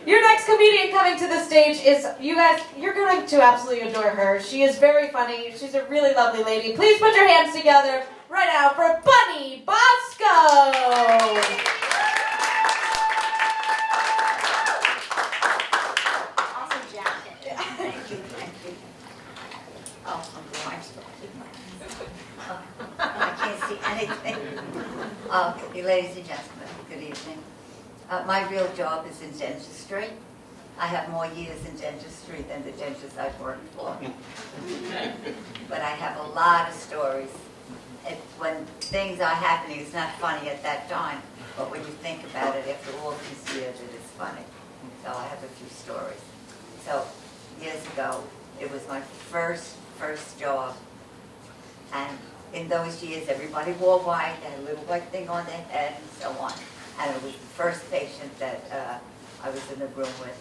Your next comedian coming to the stage is, you guys, you're going to absolutely adore her. She is very funny. She's a really lovely lady. Please put your hands together right now for Bunny Bosco. Awesome jacket. Thank you. Oh, I'm blind. I can't see anything. Ladies and gentlemen, good evening. My real job is in dentistry. I have more years in dentistry than the dentist I've worked for. But I have a lot of stories. When things are happening, it's not funny at that time, but when you think about it after all these years, it is funny. So I have a few stories. So years ago, it was my first job, and in those years, everybody wore white, they had a little white thing on their head, and so on. And it was the first patient that I was in the room with,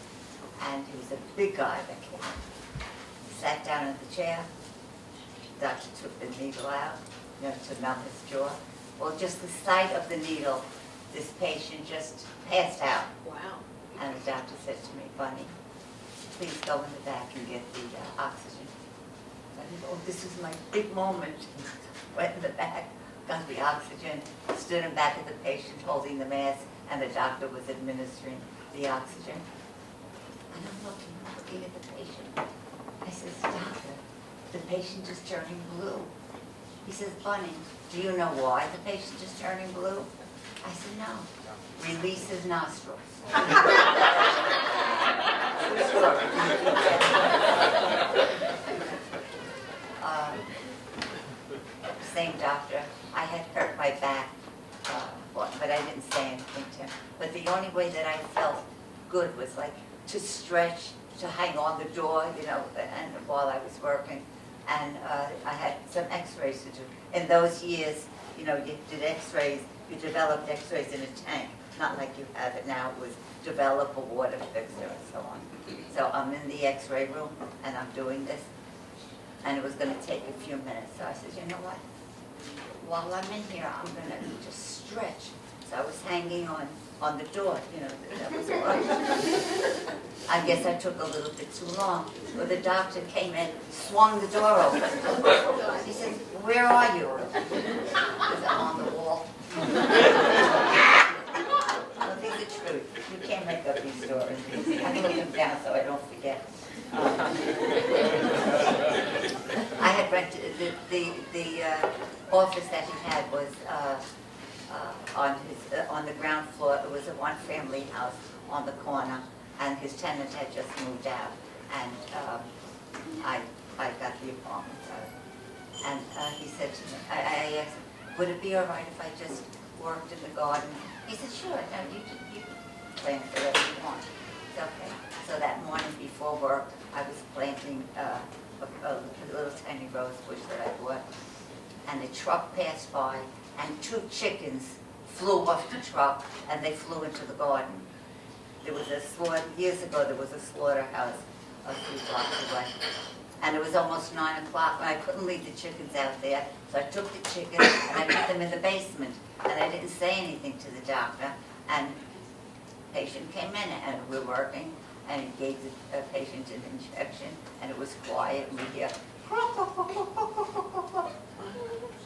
and he was a big guy that came in. He sat down in the chair. The doctor took the needle out, to numb his jaw. Well, just the sight of the needle, this patient just passed out. Wow. And the doctor said to me, Bunny, please go in the back and get the oxygen. I said, oh, this is my big moment. Went in the back, got the oxygen, stood in back of the patient holding the mask, and the doctor was administering the oxygen. And I'm looking at the patient. I says, doctor, the patient is turning blue. He says, Bunny, do you know why the patient is turning blue? I said, no. Release his nostrils. Same doctor. I had hurt my back, but I didn't say anything to him. But the only way that I felt good was like to stretch, to hang on the door, and while I was working. And I had some x-rays to do. In those years, you did x-rays, you developed x-rays in a tank, not like you have it now. It was develop a water fixer and so on. So I'm in the x-ray room, and I'm doing this. And it was going to take a few minutes. So I said, you know what? While I'm in here, I'm going to just stretch. So I was hanging on the door, that was all. I guess I took a little bit too long. Well, the doctor came in, swung the door open. He said, where are you? I said, I'm on the wall. Well, these are true. You can't make up these stories. I can look them down so I don't forget. I had rented the office that he had was on the ground floor. It was a one-family house on the corner, and his tenant had just moved out, and I got the apartment. And he said to me, I asked him, would it be all right if I just worked in the garden? He said, sure. No, you plant whatever you want. It's okay. So that morning before work, I was planting a little tiny rose bush that I bought, and a truck passed by, and 2 chickens flew off the truck, and they flew into the garden. There was a years ago, there was a slaughterhouse a few blocks away, and it was almost 9 o'clock, and I couldn't leave the chickens out there, so I took the chickens, and I put them in the basement, and I didn't say anything to the doctor, and the patient came in, and we were working, and he gave the patient an injection, and it was quiet, and we hear,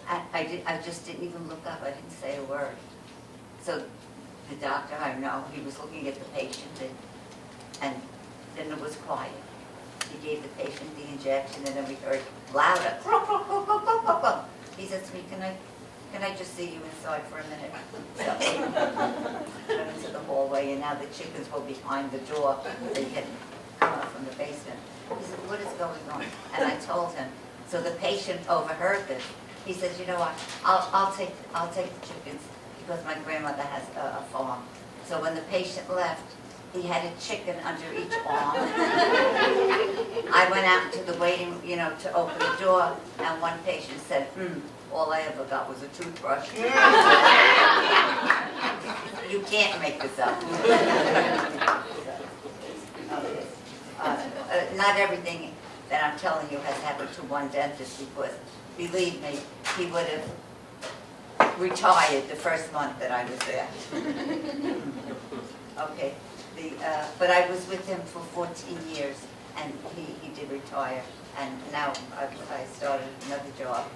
I just didn't even look up, I didn't say a word. So the doctor, I know, he was looking at the patient, and then it was quiet. He gave the patient the injection, and then we heard louder. He said to me, can I just see you inside for a minute? So went into the hallway, and now the chickens were behind the door. They had come up from the basement. He said, what is going on? And I told him. So the patient overheard this. He says, you know what? I'll take the chickens because my grandmother has a farm. So when the patient left, he had a chicken under each arm. I went out to the waiting, to open the door, and one patient said, all I ever got was a toothbrush. You can't make this up. Not everything that I'm telling you has happened to one dentist, because, believe me, he would have retired the first month that I was there. Okay, But I was with him for 14 years, and he did retire, and now I started another job.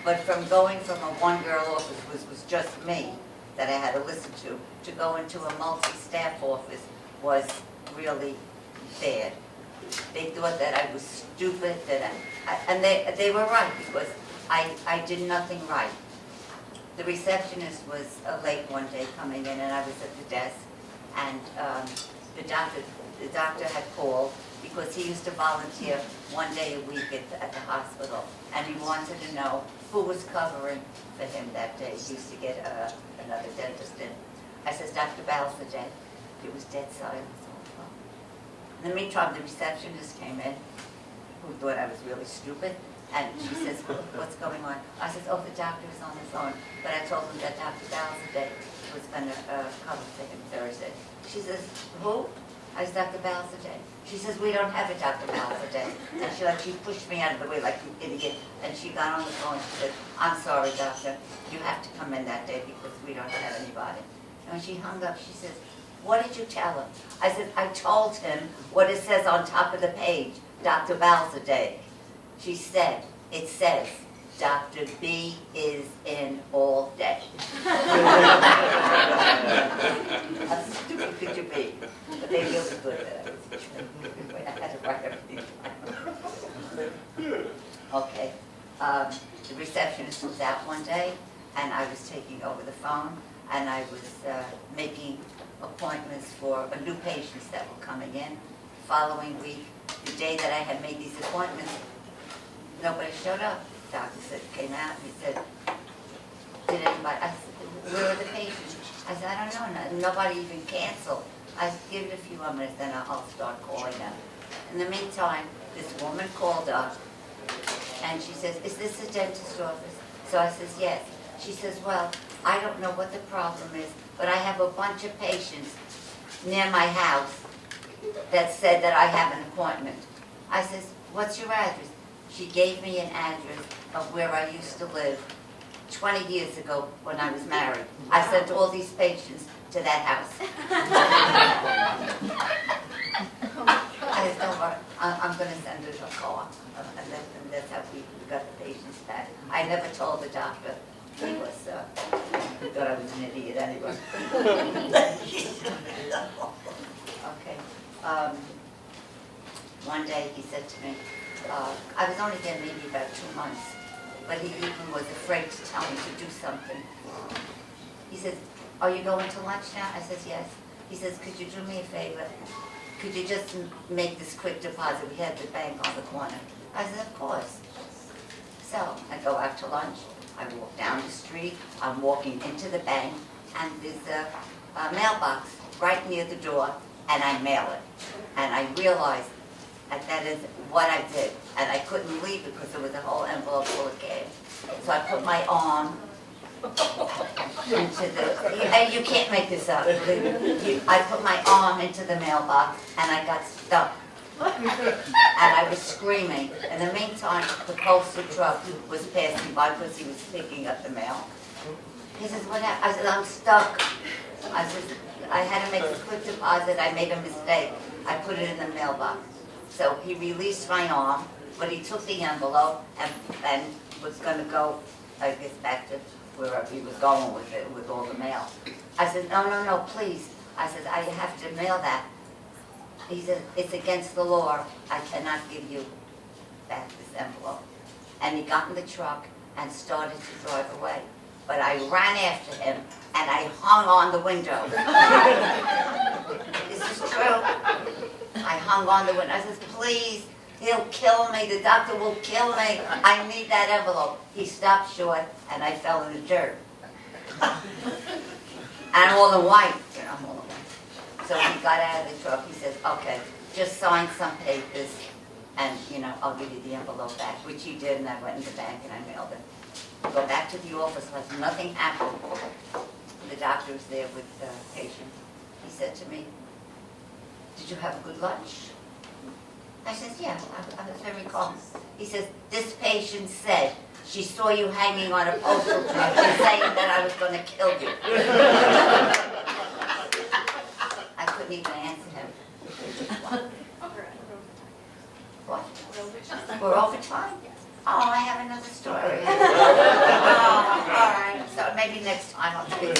But from going from a one-girl office, which was just me, that I had to listen to go into a multi-staff office was really bad. They thought that I was stupid, and they were right, because I did nothing right. The receptionist was late one day coming in, and I was at the desk, and the doctor had called because he used to volunteer one day a week at the hospital, and he wanted to know who was covering for him that day. He used to get another dentist in. I says, Dr. Balsadek. It was dead silence on the phone. In the meantime, the receptionist came in, who thought I was really stupid, and she says, what's going on? I says, oh, the doctor is on the phone, but I told him that Dr. Balsadek was going to cover for him Thursday. She says, who? I said, Dr. Balsadek. She says, we don't have a Dr. Balsadek. And she pushed me out of the way like you idiot, and she got on the phone and she said, I'm sorry, doctor, you have to come in that day because we don't have anybody. And when she hung up, she says, what did you tell him? I said, I told him what it says on top of the page, Dr. Balsadek. She said, it says, Dr. B is in all day. How stupid could you be? But they really good at it. I had to write everything down. Okay. The receptionist was out one day, and I was taking over the phone, and I was making appointments for new patients that were coming in. Following week, the day that I had made these appointments, nobody showed up. The doctor came out and he said, did anybody, I said, where are the patients? I said, I don't know, nobody even canceled. I said, give it a few more minutes, then I'll start calling them. In the meantime, this woman called up, and she says, is this a dentist's office? So I says, yes. She says, well, I don't know what the problem is, but I have a bunch of patients near my house that said that I have an appointment. I says, what's your address? She gave me an address of where I used to live 20 years ago when I was married. I sent all these patients to that house. I said, don't worry, I'm going to send her a car. And that's how we got the patients back. I never told the doctor. He was, he thought I was an idiot anyway. Okay. One day he said to me, I was only there maybe about 2 months, but he even was afraid to tell me to do something. He says, are you going to lunch now? I says, yes. He says, could you do me a favor? Could you just make this quick deposit? We had the bank on the corner. I said, of course. So I go out to lunch. I walk down the street. I'm walking into the bank, and there's a mailbox right near the door, and I mail it. And I realized that is what I did. And I couldn't leave it because there was a whole envelope full of cash. So I put my arm into the, and you can't make this up. I put my arm into the mailbox and I got stuck. And I was screaming. In the meantime, the postal truck was passing by because he was picking up the mail. He says, what happened? I said, I'm stuck. I said, I had to make a quick deposit. I made a mistake. I put it in the mailbox. So he released my arm, but he took the envelope and was going to go, I guess, back to wherever he was going with it, with all the mail. I said, no, please. I said, I have to mail that. He said, it's against the law. I cannot give you back this envelope. And he got in the truck and started to drive away. But I ran after him and I hung on the window. This is true. I hung on the window. I said, please, he'll kill me. The doctor will kill me. I need that envelope. He stopped short and I fell in the dirt. And I'm all in white. You know, I'm all in white. So he got out of the truck. He says, okay, just sign some papers and, I'll give you the envelope back, which he did, and I went in the bank and I mailed it. Go back to the office like nothing happened. The doctor was there with the patient. He said to me, did you have a good lunch? I said, yeah, I was very calm. He says, this patient said she saw you hanging on a postal truck and saying that I was going to kill you. I couldn't even answer What? We're over time? Oh, I have another story. Oh, all right. So maybe next time I'll tell you.